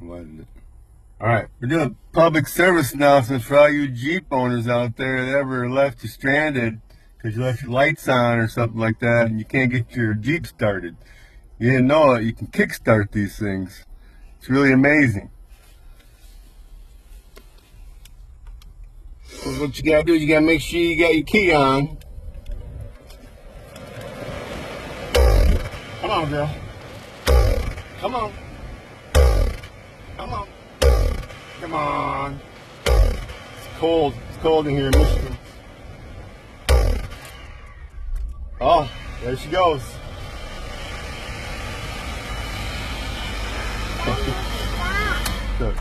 Wasn't it? Alright, we're doing a public service announcement for all you Jeep owners out there that ever left you stranded because you left your lights on or something like that and you can't get your Jeep started. You didn't know it, you can kickstart these things. It's really amazing. So what you gotta do is you gotta make sure you got your key on. Come on, girl. Come on. Come on. Come on. It's cold. It's cold in here in Michigan. Oh, there she goes. Good.